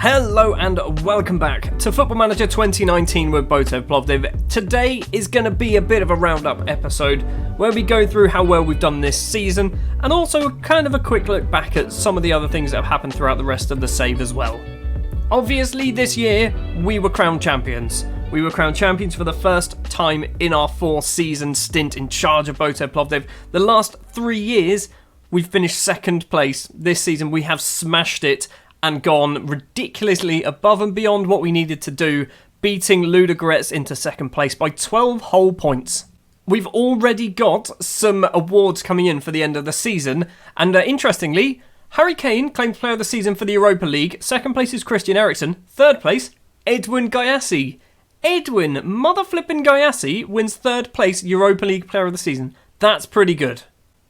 Hello and welcome back to Football Manager 2019 with Botev Plovdiv. Today is going to be a bit of a roundup episode where we go through how well we've done this season and also kind of a quick look back at some of the other things that have happened throughout the rest of the save as well. Obviously this year we were crowned champions. We were crowned champions for the first time in our 4-season stint in charge of Botev Plovdiv. The last 3 years we've finished second place. This season we have smashed it and gone ridiculously above and beyond what we needed to do, beating Ludogorets into second place by 12 whole points. We've already got some awards coming in for the end of the season, and interestingly, Harry Kane claimed Player of the Season for the Europa League. Second place is Christian Eriksen. Third place, Edwin Gayassi. Edwin mother-flippin' Gayassi wins third place Europa League Player of the Season. That's pretty good.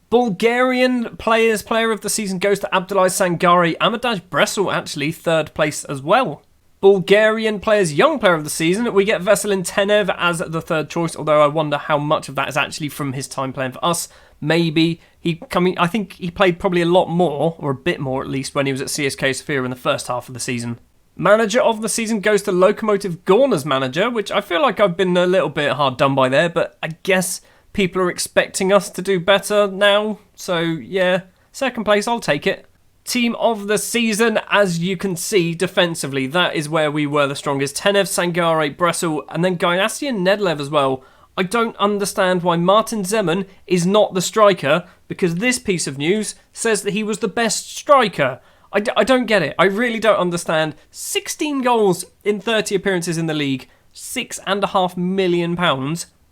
Bulgarian Player of the Season goes to Abdulai Sangare. Amadash Bresel actually third place as well. Bulgarian Young Player of the Season, we get Veselin Tenev as the third choice, although I wonder how much of that is actually from his time playing for us. Maybe. I think he played probably a lot more, or a bit more at least, when he was at CSKA Sofia in the first half of the season. Manager of the Season goes to Lokomotiv Gorna's manager, which I feel like I've been a little bit hard done by there, but I guess people are expecting us to do better now, so yeah, second place, I'll take it. Team of the Season, as you can see, defensively, that is where we were the strongest. Tenev, Sangare, Bresel, and then Gayassi and Nedlev as well. I don't understand why Martin Zeman is not the striker, because this piece of news says that he was the best striker. I don't get it. I really don't understand. 16 goals in 30 appearances in the league, £6.5 million.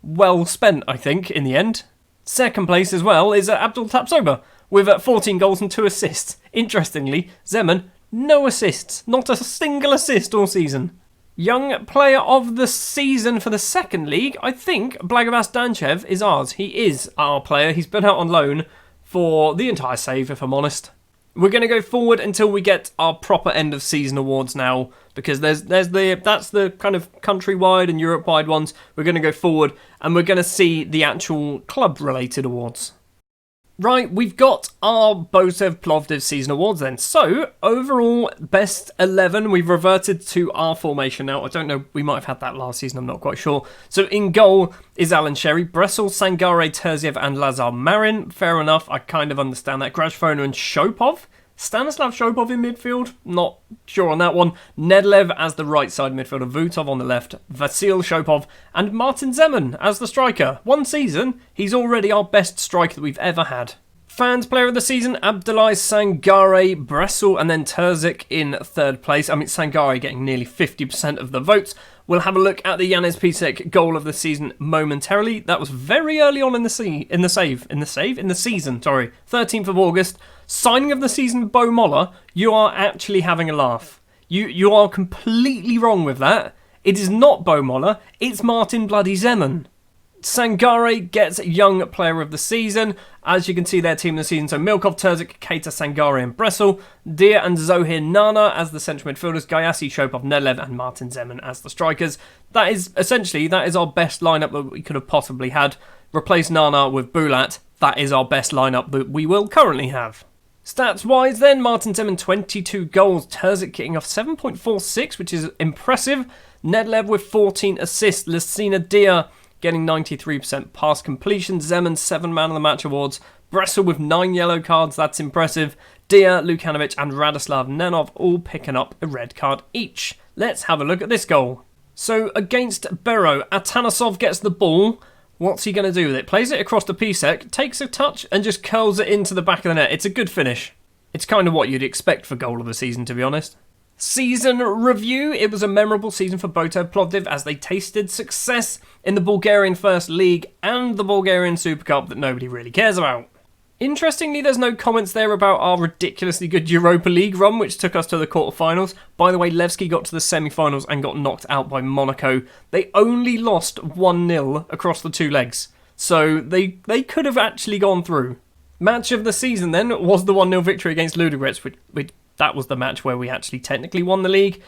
Well spent, I think, in the end. Second place as well is Abdul Tapsoba with 14 goals and 2 assists. Interestingly, Zeman, no assists. Not a single assist all season. Young Player of the Season for the second league, I think Blagavas Danchev is ours. He is our player. He's been out on loan for the entire save, if I'm honest. We're going to go forward until we get our proper end of season awards now, because that's the kind of countrywide and Europe-wide ones. We're going to go forward and we're going to see the actual club-related awards. Right, we've got our Botev Plovdiv season awards then. So, overall, best 11, we've reverted to our formation now. I don't know, we might have had that last season, I'm not quite sure. So, in goal is Alan Sherry, Bresel, Sangare, Terziev and Lazar Marin. Fair enough, I kind of understand that. Grajfona and Shopov. Stanislav Shopov in midfield, not sure on that one. Nedlev as the right side midfielder, Vutov on the left, Vasil Shopov, and Martin Zeman as the striker. One season, he's already our best striker that we've ever had. Fans Player of the Season, Abdulai Sangare, Bresel, and then Terzic in third place. Sangare getting nearly 50% of the votes. We'll have a look at the Janez Pisek goal of the season momentarily. That was very early on in the season. 13th of August. Signing of the season, Bo Moller. You are actually having a laugh. You are completely wrong with that. It is not Bo Moller. It's Martin bloody Zeman. Sangare gets Young Player of the Season. As you can see, their team of the season. So Milkov, Terzic, Keita, Sangare and Bresel. Dia and Zohir Nana as the central midfielders. Gayassi, Shopov, Nedlev and Martin Zeman as the strikers. That is our best lineup that we could have possibly had. Replace Nana with Bulat. That is our best lineup that we will currently have. Stats-wise then, Martin Zeman 22 goals, Terzic getting off 7.46, which is impressive. Nedlev with 14 assists, Lucina Dia getting 93% pass completion, Zeman 7 Man of the Match awards, Bresel with 9 yellow cards, that's impressive. Dia, Lukanovic and Radislav Nenov all picking up a red card each. Let's have a look at this goal. So against Bero, Atanasov gets the ball. What's he going to do with it? Plays it across to Pisek, takes a touch and just curls it into the back of the net. It's a good finish. It's kind of what you'd expect for goal of the season, to be honest. Season review. It was a memorable season for Botev Plovdiv as they tasted success in the Bulgarian First League and the Bulgarian Super Cup that nobody really cares about. Interestingly, there's no comments there about our ridiculously good Europa League run, which took us to the quarterfinals. By the way, Levski got to the semi-finals and got knocked out by Monaco. They only lost 1-0 across the 2 legs, so they could have actually gone through. Match of the season then was the 1-0 victory against Ludogorets, which that was the match where we actually technically won the league.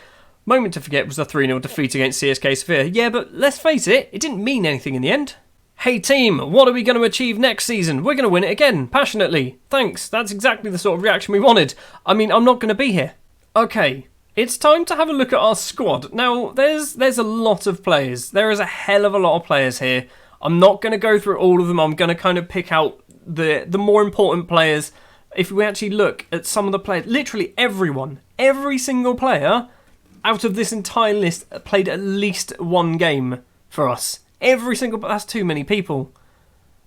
Moment to forget was the 3-0 defeat against CSKA Sofia. Yeah, but let's face it didn't mean anything in the end. Hey team, what are we going to achieve next season? We're going to win it again, passionately. Thanks, that's exactly the sort of reaction we wanted. I'm not going to be here. Okay, It's time to have a look at our squad. Now, there's a lot of players. There is a hell of a lot of players here. I'm not going to go through all of them. I'm going to kind of pick out the more important players. If we actually look at some of the players, literally everyone, every single player out of this entire list played at least one game for us. Every single, but that's too many people.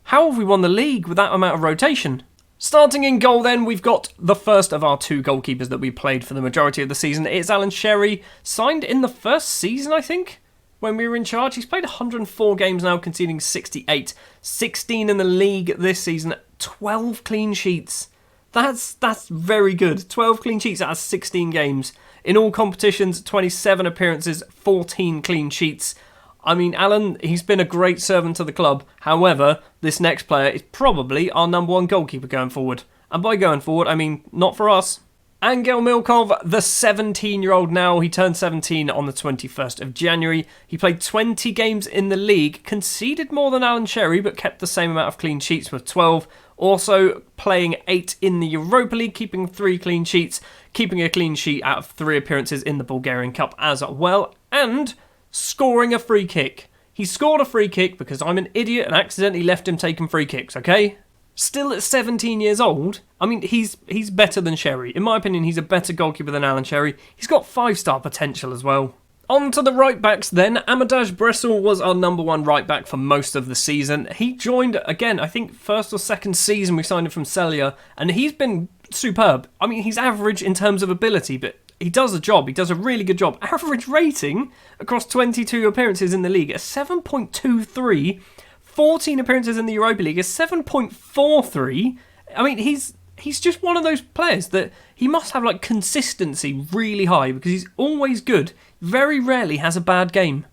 How have we won the league with that amount of rotation? Starting in goal then, we've got the first of our two goalkeepers that we played for the majority of the season. It's Alan Sherry, signed in the first season, I think, when we were in charge. He's played 104 games now, conceding 68. 16 in the league this season, 12 clean sheets. That's very good. 12 clean sheets out of 16 games. In all competitions, 27 appearances, 14 clean sheets. I mean, Alan, he's been a great servant to the club. However, this next player is probably our number one goalkeeper going forward. And by going forward, I mean not for us. Angel Milkov, the 17-year-old now. He turned 17 on the 21st of January. He played 20 games in the league, conceded more than Alan Sherry, but kept the same amount of clean sheets with 12. Also playing 8 in the Europa League, keeping 3 clean sheets, keeping a clean sheet out of 3 appearances in the Bulgarian Cup as well, and scoring a free kick. He scored a free kick because I'm an idiot and accidentally left him taking free kicks, okay? Still at 17 years old, I mean, he's better than Sherry. In my opinion, he's a better goalkeeper than Alan Sherry. He's got 5-star potential as well. On to the right-backs then. Amadaj Bressel was our number one right-back for most of the season. He joined, again, I think first or second season we signed him from Celje, and he's been superb. I mean, he's average in terms of ability, but he does a job. He does a really good job. Average rating across 22 appearances in the league, a 7.23. 14 appearances in the Europa League, a 7.43. I mean, he's just one of those players that he must have like consistency really high because he's always good. Very rarely has a bad game.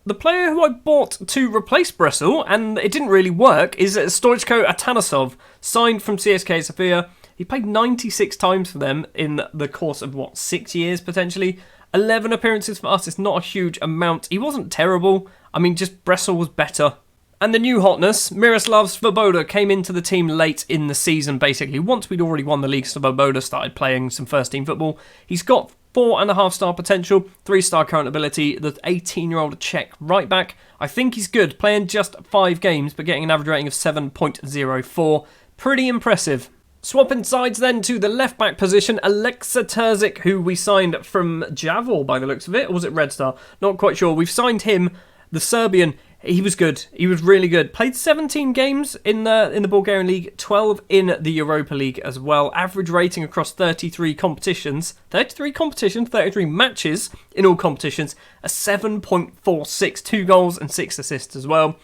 The player who I bought to replace Bressel, and it didn't really work, is Stoichko Atanasov, signed from CSKA Sofia. He played 96 times for them in the course of, 6 years potentially? 11 appearances for us, it's not a huge amount. He wasn't terrible, I mean just Bressel was better. And the new hotness, Miroslav Svoboda, came into the team late in the season basically. Once we'd already won the league, Svoboda started playing some first team football. He's got 4.5-star potential, 3-star current ability, the 18-year-old Czech right back. I think he's good, playing just 5 games but getting an average rating of 7.04. Pretty impressive. Swapping sides then to the left-back position, Alexa Terzic, who we signed from Javor by the looks of it, or was it Red Star? Not quite sure. We've signed him, the Serbian. He was good. He was really good. Played 17 games in the Bulgarian League, 12 in the Europa League as well. Average rating across 33 competitions. 33 matches in all competitions. A 7.46, 2 goals and 6 assists as well.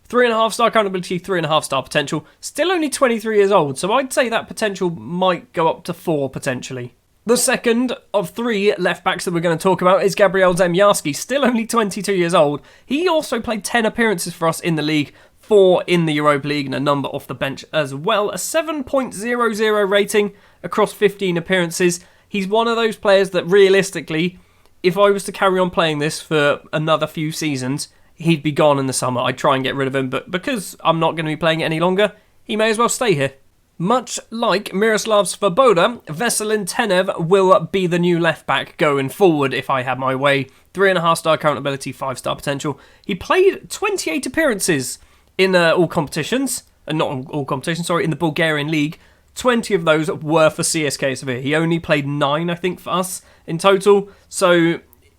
3.5-star current ability, 3.5-star potential. Still only 23 years old, so I'd say that potential might go up to 4 potentially. The second of 3 left-backs that we're going to talk about is Gabriel Zemjarski, still only 22 years old. He also played 10 appearances for us in the league, 4 in the Europa League and a number off the bench as well. A 7.00 rating across 15 appearances. He's one of those players that realistically, if I was to carry on playing this for another few seasons, he'd be gone in the summer. I'd try and get rid of him, but because I'm not going to be playing it any longer, he may as well stay here. Much like Miroslav Svoboda, Veselin Tenev will be the new left-back going forward if I had my way. 3.5-star current ability, 5-star potential. He played 28 appearances in all competitions. Not all competitions, sorry, in the Bulgarian League. 20 of those were for CSKA Sofia. He only played 9, I think, for us in total. So,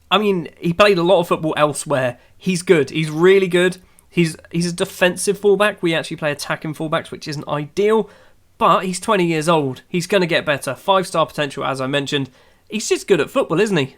I mean, he played a lot of football elsewhere. He's good. He's really good. He's a defensive fullback. We actually play attacking fullbacks, which isn't ideal. But he's 20 years old. He's going to get better. 5-star potential, as I mentioned. He's just good at football, isn't he?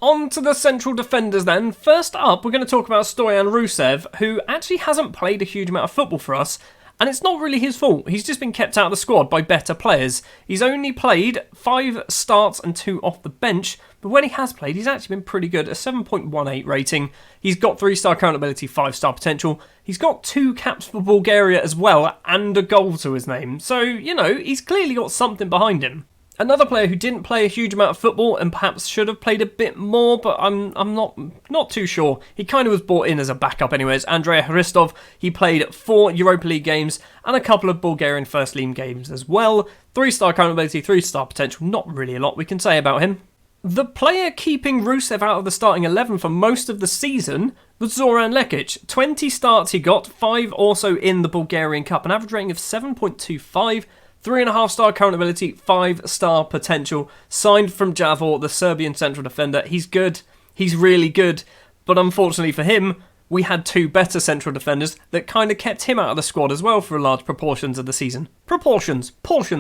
On to the central defenders then. First up, we're going to talk about Stoyan Rusev, who actually hasn't played a huge amount of football for us. And it's not really his fault. He's just been kept out of the squad by better players. He's only played 5 starts and 2 off the bench. But when he has played, he's actually been pretty good. A 7.18 rating. He's got 3-star current ability, 5-star potential. He's got 2 caps for Bulgaria as well, and a goal to his name. So, you know, he's clearly got something behind him. Another player who didn't play a huge amount of football and perhaps should have played a bit more, but I'm not too sure. He kind of was brought in as a backup anyways. Andrea Hristov, he played 4 Europa League games and a couple of Bulgarian First League games as well. 3-star current ability, 3-star potential. Not really a lot we can say about him. The player keeping Rusev out of the starting 11 for most of the season was Zoran Lekic. 20 starts he got, 5 also in the Bulgarian Cup, an average rating of 7.25, 3.5-star current ability, 5-star potential. Signed from Javor, the Serbian central defender. He's good, he's really good, but unfortunately for him, we had 2 better central defenders that kind of kept him out of the squad as well for large portions of the season. Portions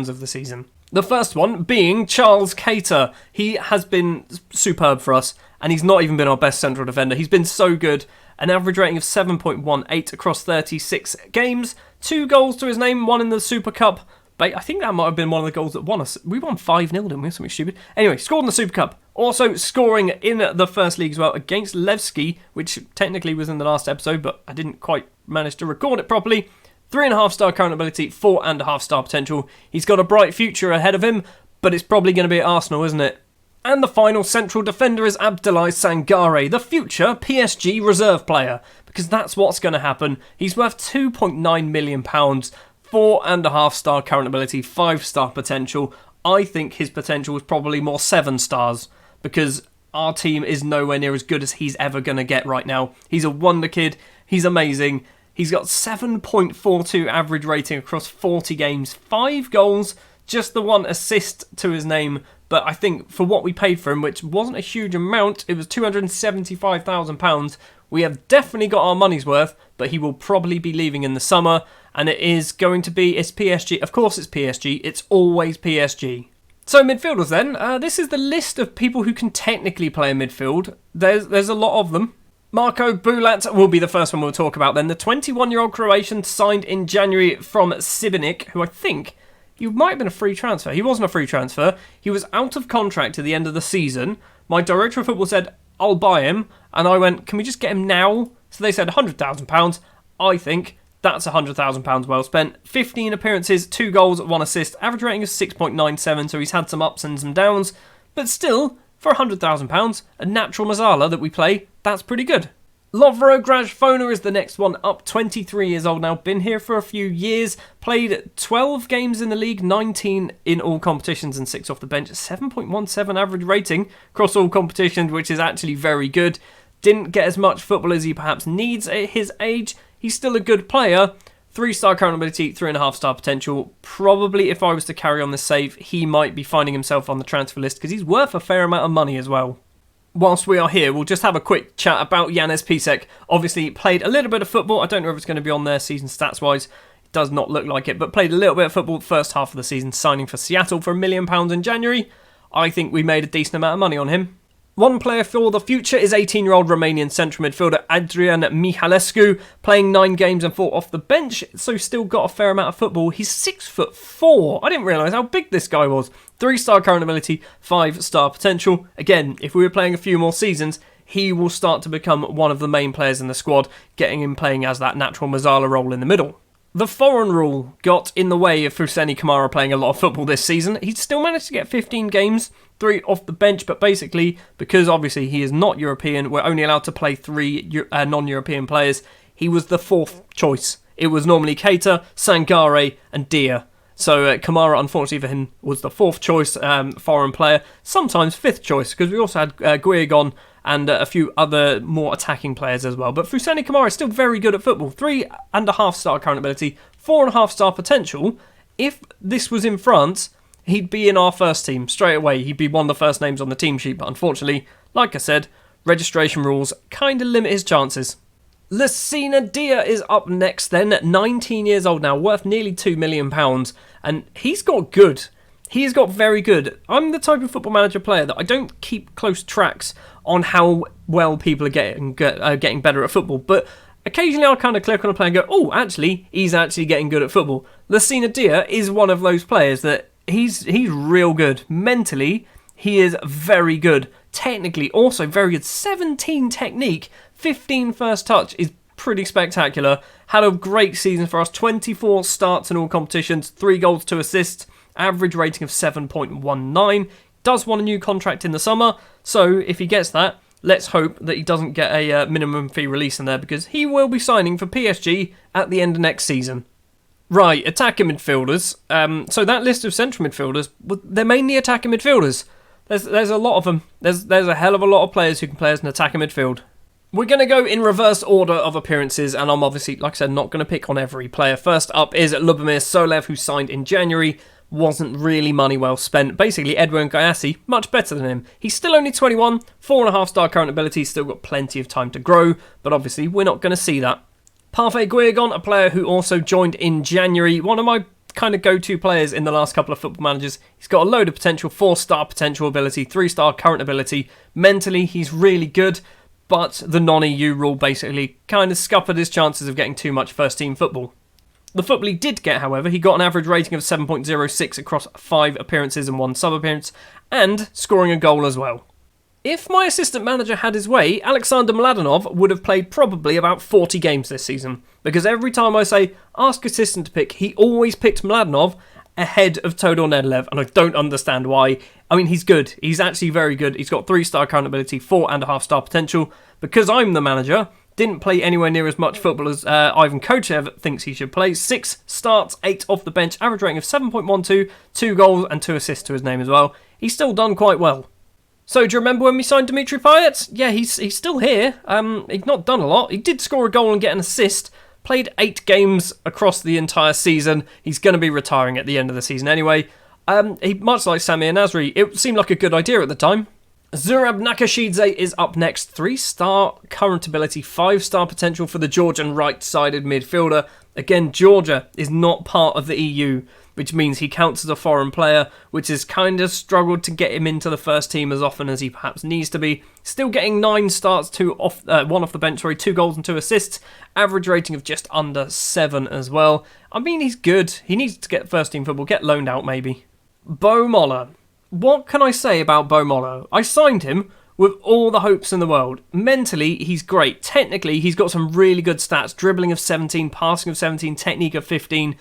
of the season. The first one being Charles Cater. He has been superb for us, and he's not even been our best central defender. He's been so good. An average rating of 7.18 across 36 games. 2 goals to his name, 1 in the Super Cup. But I think that might have been one of the goals that won us. We won 5-0, didn't we? Something stupid. Anyway, scored in the Super Cup. Also scoring in the First League as well against Levski, which technically was in the last episode, but I didn't quite manage to record it properly. 3.5-star current ability, 4.5-star potential. He's got a bright future ahead of him, but it's probably going to be at Arsenal, isn't it? And the final central defender is Abdoulaye Sangare, the future PSG reserve player, because that's what's going to happen. He's worth £2.9 million, 4.5-star current ability, 5-star potential. I think his potential is probably more 7 stars, because our team is nowhere near as good as he's ever going to get right now. He's a wonder kid, he's amazing. He's got 7.42 average rating across 40 games, 5 goals, just the 1 assist to his name. But I think for what we paid for him, which wasn't a huge amount, it was £275,000, we have definitely got our money's worth, but he will probably be leaving in the summer, and it's PSG. Of course it's PSG, it's always PSG. So midfielders then, this is the list of people who can technically play in midfield. There's a lot of them. Marko Bulat will be the first one we'll talk about then. The 21-year-old Croatian signed in January from Šibenik, who I think he might have been a free transfer. He wasn't a free transfer. He was out of contract at the end of the season. My director of football said, I'll buy him. And I went, can we just get him now? So they said £100,000. I think that's £100,000 well spent. 15 appearances, 2 goals, 1 assist. Average rating is 6.97, so he's had some ups and some downs. But still, for £100,000, a natural Mazzala that we play, that's pretty good. Lovro Grajfona is the next one up, 23 years old now, been here for a few years, played 12 games in the league, 19 in all competitions and 6 off the bench, 7.17 average rating across all competitions, which is actually very good. Didn't get as much football as he perhaps needs at his age. He's still a good player. 3-star current ability, 3.5-star potential. Probably if I was to carry on this save, he might be finding himself on the transfer list because he's worth a fair amount of money as well. Whilst we are here, we'll just have a quick chat about Janez Pisek. Obviously, played a little bit of football. I don't know if it's going to be on there season stats-wise. It does not look like it, but played a little bit of football the first half of the season, signing for Seattle for £1 million in January. I think we made a decent amount of money on him. One player for the future is 18-year-old Romanian central midfielder Adrian Mihalescu, playing 9 games and 4 off the bench, so still got a fair amount of football. He's 6'4". I didn't realise how big this guy was. 3-star current ability, 5-star potential. Again, if we were playing a few more seasons, he will start to become one of the main players in the squad, getting him playing as that natural Mazzala role in the middle. The foreign rule got in the way of Fousseni Kamara playing a lot of football this season. He still managed to get 15 games, 3 off the bench, but basically, because obviously he is not European, we're only allowed to play 3 non-European players, he was the 4th choice. It was normally Keita, Sangare and Dia. So Kamara, unfortunately for him, was the 4th choice foreign player, sometimes 5th choice, because we also had Guigon and a few other more attacking players as well. But Fousseni Kamara is still very good at football. 3.5-star current ability, 4.5-star potential. If this was in France, he'd be in our first team straight away. He'd be one of the first names on the team sheet. But unfortunately, like I said, registration rules kind of limit his chances. Lucina Dia is up next then, 19 years old now, worth nearly £2 million. And he's got good. He's got very good. I'm the type of football manager player that I don't keep close tracks on how well people are getting better at football. But occasionally I'll kind of click on a player and go, oh, actually, he's actually getting good at football. Lucina Dia is one of those players that he's real good. Mentally, he is very good. Technically, also very good. 17 technique, 15 first touch is pretty spectacular. Had a great season for us. 24 starts in all competitions, 3 goals, 2 assists. Average rating of 7.19. Does want a new contract in the summer, so if he gets that, let's hope that he doesn't get a minimum fee release in there, because he will be signing for PSG at the end of next season. Right, attacking midfielders. So that list of central midfielders, they're mainly attacking midfielders. There's a lot of them. There's a hell of a lot of players who can play as an attacking midfield. We're going to go in reverse order of appearances, and I'm obviously, like I said, not going to pick on every player. First up is Lubomir Solev, who signed in January. Wasn't really money well spent. Basically, Edwin Gayassi, much better than him. He's still only 21, 4.5-star current ability, still got plenty of time to grow, but obviously we're not going to see that. Parfait Guigon, a player who also joined in January, one of my kind of go-to players in the last couple of Football Managers. He's got a load of potential, 4-star potential ability, 3-star current ability. Mentally, he's really good, but the non-EU rule basically kind of scuppered his chances of getting too much first-team football. The football he did get, however, he got an average rating of 7.06 across 5 appearances and 1 sub-appearance, and scoring a goal as well. If my assistant manager had his way, Alexander Mladenov would have played probably about 40 games this season, because every time I say, ask assistant to pick, he always picked Mladenov ahead of Todor Nedelev, and I don't understand why. I mean, he's good. He's actually very good. He's got 3-star current ability, 4.5-star potential. Because I'm the manager, didn't play anywhere near as much football as Ivan Kochev thinks he should play. 6 starts, 8 off the bench, average rating of 7.12, 2 goals and 2 assists to his name as well. He's still done quite well. So, do you remember when we signed Dimitri Payet? Yeah, he's still here. He's not done a lot. He did score a goal and get an assist. Played 8 games across the entire season. He's going to be retiring at the end of the season anyway. Much like Samir Nasri, it seemed like a good idea at the time. Zurab Nakashidze is up next. 3-star current ability, 5-star potential for the Georgian right-sided midfielder. Again, Georgia is not part of the EU, which means he counts as a foreign player, which has kind of struggled to get him into the first team as often as he perhaps needs to be. Still getting 9 starts, 1 off the bench, 2 goals and 2 assists. Average rating of just under 7 as well. I mean, he's good. He needs to get first team football, get loaned out maybe. Bo Moller. What can I say about Bo Moller? I signed him with all the hopes in the world. Mentally, he's great. Technically, he's got some really good stats. Dribbling of 17, passing of 17, technique of 15.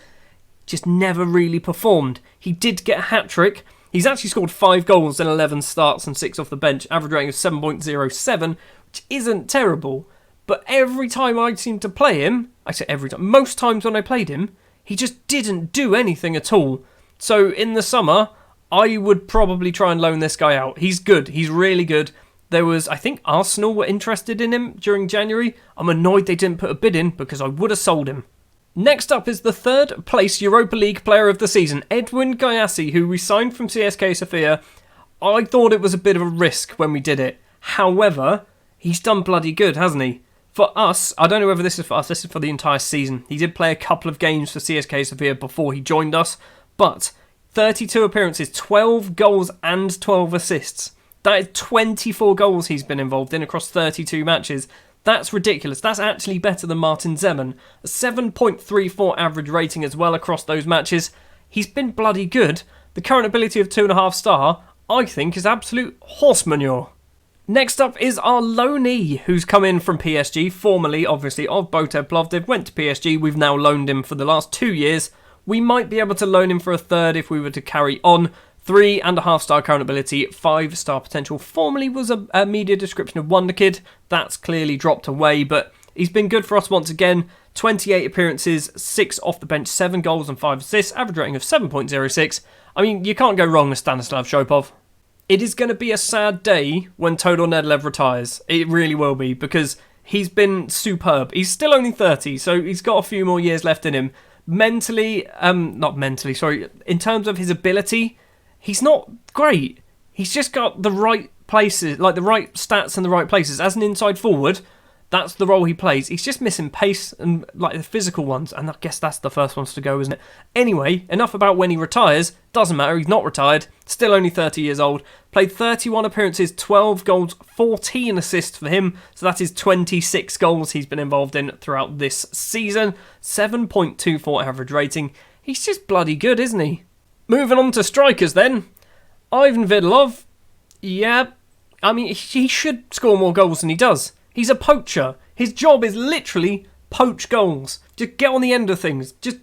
Just never really performed. He did get a hat-trick. He's actually scored 5 goals in 11 starts and 6 off the bench. Average rating of 7.07, which isn't terrible. But every time I seemed to play him, I say every time, most times when I played him, he just didn't do anything at all. So in the summer, I would probably try and loan this guy out. He's good. He's really good. There was, I think Arsenal were interested in him during January. I'm annoyed they didn't put a bid in because I would have sold him. Next up is the 3rd place Europa League player of the season, Edwin Gayassi, who we signed from CSK Sofia. I thought it was a bit of a risk when we did it. However, he's done bloody good, hasn't he? For us, I don't know whether this is for us, this is for the entire season. He did play a couple of games for CSK Sofia before he joined us, but 32 appearances, 12 goals and 12 assists. That is 24 goals he's been involved in across 32 matches. That's ridiculous. That's actually better than Martin Zeman. A 7.34 average rating as well across those matches. He's been bloody good. The current ability of 2.5 star, I think, is absolute horse manure. Next up is our loanee, who's come in from PSG, formerly, obviously, of Botev Plovdiv. Went to PSG. We've now loaned him for the last 2 years. We might be able to loan him for a 3rd if we were to carry on. 3.5-star current ability, 5-star potential. Formerly was a media description of Wonder Kid. That's clearly dropped away, but he's been good for us once again. 28 appearances, 6 off the bench, 7 goals and 5 assists, average rating of 7.06. I mean, you can't go wrong with Stanislav Shopov. It is going to be a sad day when Todor Nedelev retires. It really will be, because he's been superb. He's still only 30, so he's got a few more years left in him. In terms of his ability, he's not great. He's just got the right places, like the right stats in the right places. As an inside forward, that's the role he plays. He's just missing pace and like the physical ones, and I guess that's the first ones to go, isn't it? Anyway, enough about when he retires. Doesn't matter, he's not retired. Still only 30 years old. Played 31 appearances, 12 goals, 14 assists for him. So that is 26 goals he's been involved in throughout this season. 7.24 average rating. He's just bloody good, isn't he? Moving on to strikers then. Ivan Vidalov. Yeah, I mean, he should score more goals than he does. He's a poacher. His job is literally poach goals. Just get on the end of things. Just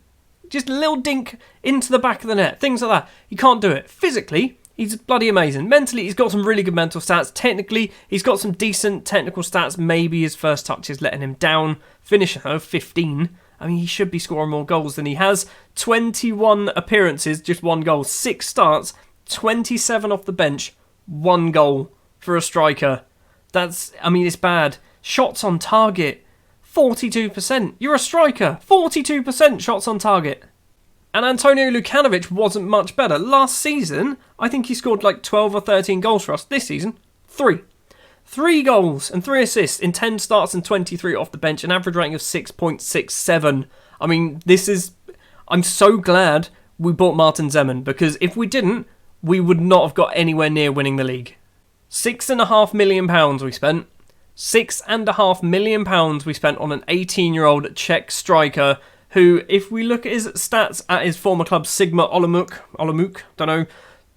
a little dink into the back of the net. Things like that. He can't do it. Physically, he's bloody amazing. Mentally, he's got some really good mental stats. Technically, he's got some decent technical stats. Maybe his first touch is letting him down. Finishing though, 15. I mean, he should be scoring more goals than he has. 21 appearances, just 1 goal. 6 starts, 27 off the bench, 1 goal for a striker. It's bad. Shots on target, 42%. You're a striker, 42% shots on target. And Antonio Lukanovic wasn't much better. Last season, I think he scored like 12 or 13 goals for us. This season, 3. 3 goals and 3 assists in 10 starts and 23 off the bench, an average rating of 6.67. I'm so glad we bought Martin Zeman, because if we didn't, we would not have got anywhere near winning the league. £6.5 million we spent. £6.5 million we spent on an 18-year-old Czech striker who, if we look at his stats at his former club Sigma Olomouc, don't know,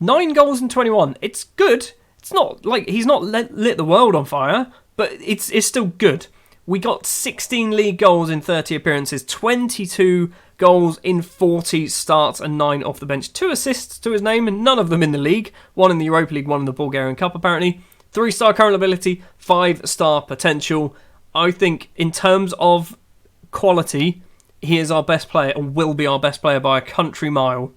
9 goals and 21. It's good. It's not like he's not lit the world on fire, but it's still good. We got 16 league goals in 30 appearances, 22 goals in 40 starts and 9 off the bench. 2 assists to his name, and none of them in the league. 1 in the Europa League, 1 in the Bulgarian Cup apparently. 3-star current ability, 5-star potential. I think in terms of quality, he is our best player and will be our best player by a country mile.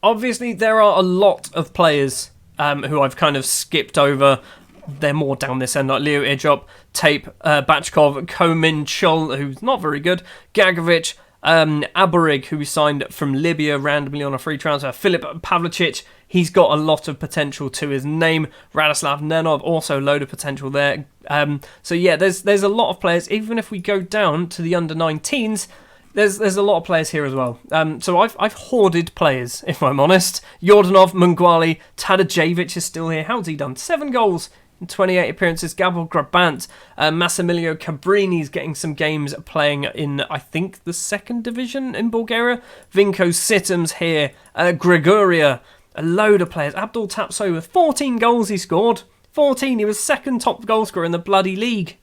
Obviously, there are a lot of players who I've kind of skipped over. They're more down this end, like Leo Idrop, Tape, Bachkov, Komin, Chul, who's not very good, Gagovic, Abarig, who we signed from Libya randomly on a free transfer, Filip Pavlicic, he's got a lot of potential to his name, Radislav Nenov, also a load of potential there. There's a lot of players. Even if we go down to the under-19s, there's a lot of players here as well. So I've hoarded players, if I'm honest. Yordanov, Munguali, Tadeuszewicz is still here. How's he done? 7 goals in 28 appearances. Gabor Grabant, Massimilio Cabrini's getting some games playing in, I think, the 2nd division in Bulgaria. Vinko Sitem's here. Gregoria, a load of players. Abdul Tapsova, 14 goals he scored. 14, he was 2nd top goal scorer in the bloody league.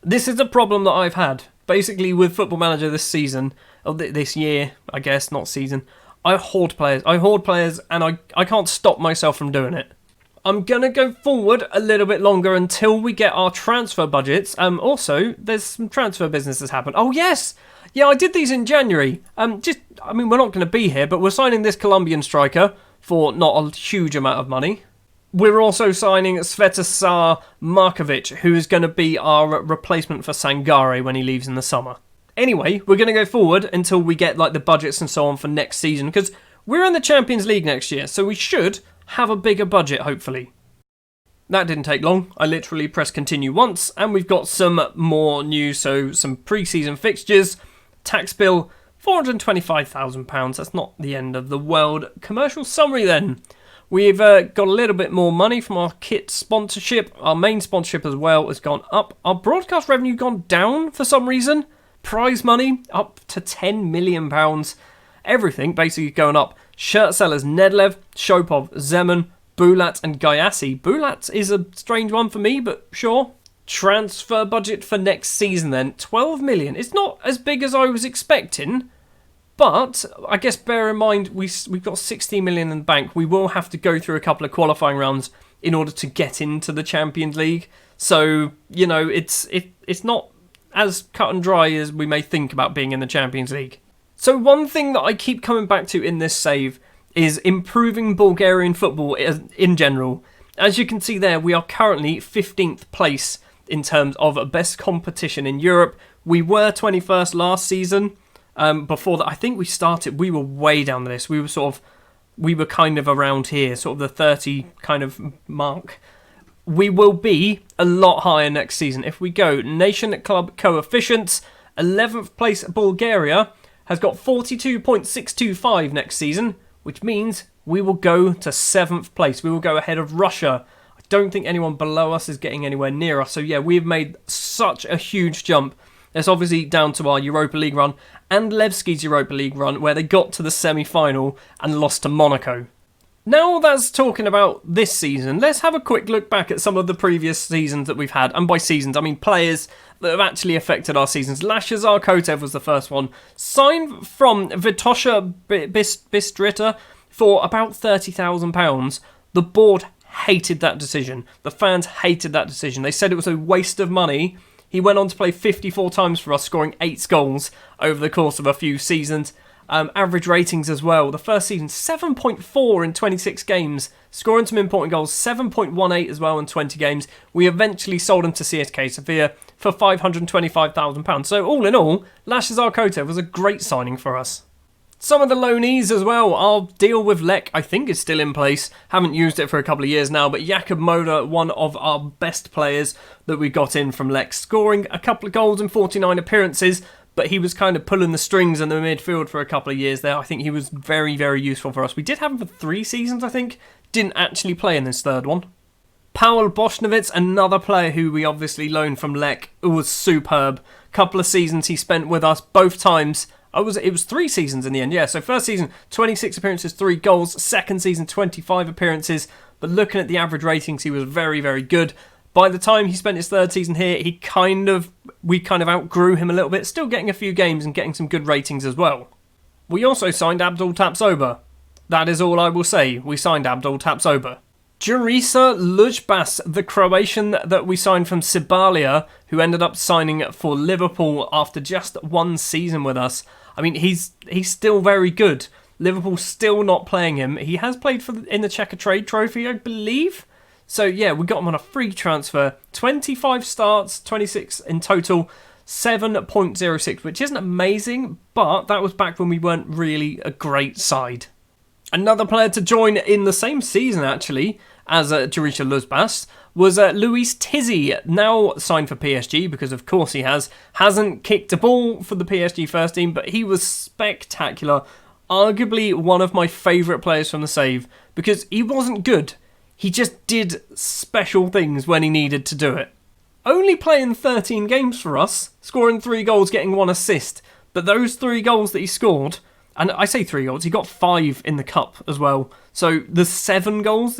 This is a problem that I've had. Basically, with Football Manager this season, or this year, I guess, not season, I hoard players, and I can't stop myself from doing it. I'm going to go forward a little bit longer until we get our transfer budgets. Also, there's some transfer business that's happened. Oh, yes! Yeah, I did these in January. We're not going to be here, but we're signing this Colombian striker for not a huge amount of money. We're also signing Svetozar Markovic, who is going to be our replacement for Sangare when he leaves in the summer. Anyway, we're going to go forward until we get like the budgets and so on for next season, because we're in the Champions League next year, so we should have a bigger budget, hopefully. That didn't take long. I literally pressed continue once, and we've got some more news, so some pre-season fixtures. Tax bill, £425,000. That's not the end of the world. Commercial summary then. We've got a little bit more money from our kit sponsorship. Our main sponsorship as well has gone up. Our broadcast revenue gone down for some reason. Prize money up to £10 million. Everything basically going up. Shirt sellers Nedlev, Shopov, Zeman, Bulat and Gayassi. Bulat is a strange one for me, but sure. Transfer budget for next season then. 12 million. It's not as big as I was expecting. But I guess bear in mind we've got 16 million in the bank. We will have to go through a couple of qualifying rounds in order to get into the Champions League. So, it's not as cut and dry as we may think about being in the Champions League. So one thing that I keep coming back to in this save is improving Bulgarian football in general. As you can see there, we are currently 15th place in terms of best competition in Europe. We were 21st last season. Before that, I think we were way down the list. We were kind of around here, sort of the 30 kind of mark. We will be a lot higher next season. If we go Nation Club coefficients, 11th place Bulgaria has got 42.625 next season, which means we will go to 7th place. We will go ahead of Russia. I don't think anyone below us is getting anywhere near us. So yeah, we've made such a huge jump. It's obviously down to our Europa League run and Levski's Europa League run, where they got to the semi-final and lost to Monaco. Now that's talking about this season, let's have a quick look back at some of the previous seasons that we've had. And by seasons, I mean players that have actually affected our seasons. Lashazar Kotev was the first one. Signed from Vitosha Bistrita for about £30,000. The board hated that decision. The fans hated that decision. They said it was a waste of money. He went on to play 54 times for us, scoring 8 goals over the course of a few seasons. Average ratings as well. The first season, 7.4 in 26 games. Scoring some important goals, 7.18 as well in 20 games. We eventually sold him to CSK Sofia for £525,000. So all in all, Lashes Botev was a great signing for us. Some of the loanees as well. Our deal with Lech, I think, is still in place. Haven't used it for a couple of years now, but Jakub Moda, one of our best players that we got in from Lech, scoring a couple of goals in 49 appearances, but he was kind of pulling the strings in the midfield for a couple of years there. I think he was very, very useful for us. We did have him for 3 seasons, I think. Didn't actually play in this third one. Paweł Bośniewicz, another player who we obviously loaned from Lech, who was superb. Couple of seasons he spent with us, both times. It was 3 seasons in the end, yeah. So first season, 26 appearances, 3 goals. Second season, 25 appearances. But looking at the average ratings, he was very, very good. By the time he spent his third season here, we kind of outgrew him a little bit, still getting a few games and getting some good ratings as well. We also signed Abdul Tapsoba. That is all I will say. We signed Abdul Tapsoba. Jurisa Lujbas, the Croatian that we signed from Sibalia, who ended up signing for Liverpool after just 1 season with us. I mean, he's still very good. Liverpool still not playing him. He has played in the Checker Trade Trophy, I believe. So yeah, we got him on a free transfer. 25 starts, 26 in total, 7.06, which isn't amazing, but that was back when we weren't really a great side. Another player to join in the same season, actually, as Jurisa Lujbas, was Luis Tizzi, now signed for PSG, because of course he hasn't kicked a ball for the PSG first team, but he was spectacular. Arguably one of my favourite players from the save, because he wasn't good. He just did special things when he needed to do it. Only playing 13 games for us, scoring 3 goals, getting 1 assist, but those 3 goals that he scored, and I say 3 goals, he got 5 in the cup as well. So the 8 goals,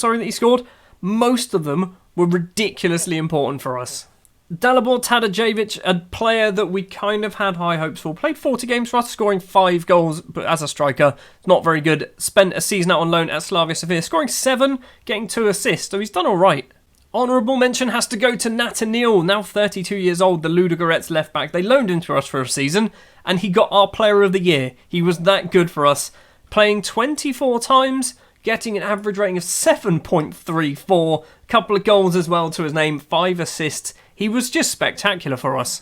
that he scored, most of them were ridiculously important for us. Dalibor Tadeuszewicz, a player that we kind of had high hopes for, played 40 games for us, scoring 5 goals, but as a striker, not very good. Spent a season out on loan at Slavia Sofia, scoring 7, getting 2 assists, so he's done alright. Honourable mention has to go to Nathaniel, now 32 years old, the Ludogorets left back. They loaned him to us for a season, and he got our player of the year. He was that good for us, playing 24 times, getting an average rating of 7.34, a couple of goals as well to his name, 5 assists. He was just spectacular for us.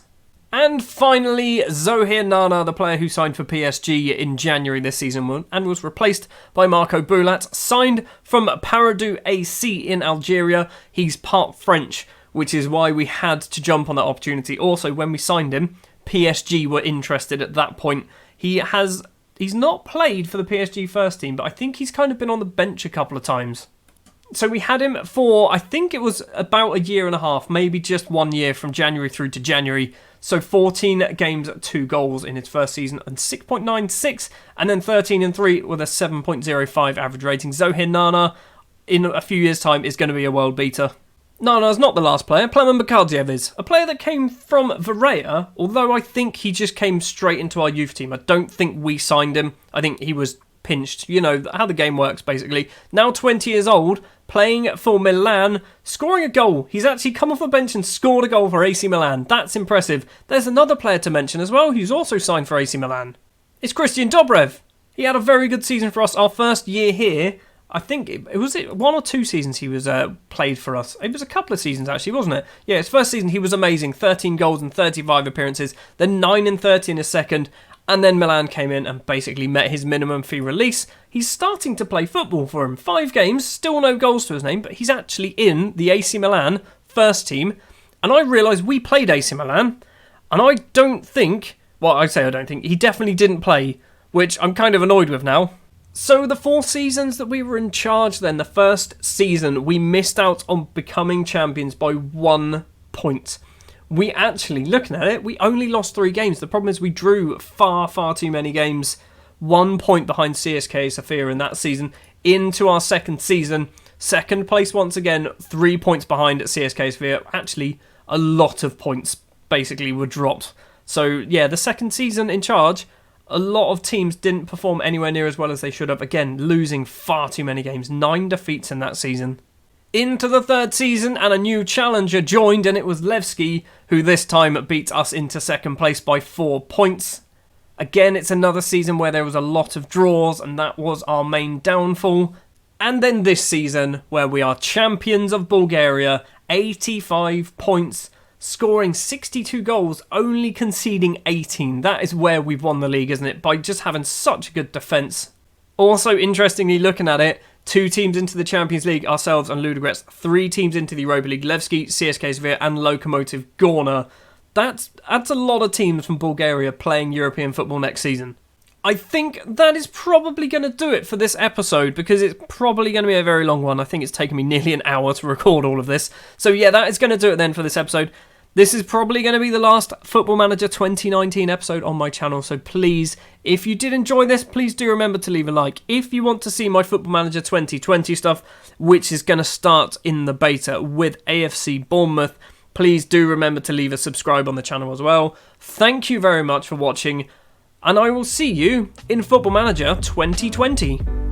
And finally, Zohir Nana, the player who signed for PSG in January this season and was replaced by Marco Boulat, signed from Paradou AC in Algeria. He's part French, which is why we had to jump on that opportunity. Also, when we signed him, PSG were interested at that point. He's not played for the PSG first team, but I think he's kind of been on the bench a couple of times. So we had him for, I think it was about a year and a half, maybe just 1 year from January through to January. So 14 games, 2 goals in his first season and 6.96, and then 13 and 3 with a 7.05 average rating. Zohir Nana, in a few years' time, is going to be a world beater. Nana's not the last player. Plamen Bakardiev is. A player that came from Varela, although I think he just came straight into our youth team. I don't think we signed him. I think he was pinched. You know how the game works, basically. Now 20 years old, playing for Milan, scoring a goal. He's actually come off the bench and scored a goal for AC Milan. That's impressive. There's another player to mention as well who's also signed for AC Milan. It's Christian Dobrev. He had a very good season for us our first year here. I think it was 1 or 2 seasons he was played for us. It was a couple of seasons actually, wasn't it? Yeah, his first season he was amazing. 13 goals and 35 appearances. Then 9 and 30 in his second. And then Milan came in and basically met his minimum fee release. He's starting to play football for him. 5 games, still no goals to his name, but he's actually in the AC Milan first team. And I realise we played AC Milan, and I don't think, he definitely didn't play, which I'm kind of annoyed with now. So the 4 seasons that we were in charge then, the first season, we missed out on becoming champions by 1 point. We actually, looking at it, we only lost 3 games. The problem is we drew far, far too many games. 1 point behind CSK Sofia in that season. Into our second season. Second place once again, 3 points behind CSK Sofia. Actually, a lot of points basically were dropped. So yeah, the second season in charge, a lot of teams didn't perform anywhere near as well as they should have. Again, losing far too many games. 9 defeats in that season. Into the third season, and a new challenger joined, and it was Levski, who this time beat us into second place by 4 points. Again, it's another season where there was a lot of draws, and that was our main downfall. And then this season, where we are champions of Bulgaria, 85 points, scoring 62 goals, only conceding 18. That is where we've won the league, isn't it? By just having such a good defence. Also, interestingly, looking at it, 2 teams into the Champions League, ourselves and Ludogorets, 3 teams into the Europa League, Levski, CSKA Sofia and Lokomotiv Gorna. That's a lot of teams from Bulgaria playing European football next season. I think that is probably going to do it for this episode, because it's probably going to be a very long one. I think it's taken me nearly an hour to record all of this. So yeah, that is going to do it then for this episode. This is probably going to be the last Football Manager 2019 episode on my channel, so please, if you did enjoy this, please do remember to leave a like. If you want to see my Football Manager 2020 stuff, which is going to start in the beta with AFC Bournemouth, please do remember to leave a subscribe on the channel as well. Thank you very much for watching, and I will see you in Football Manager 2020.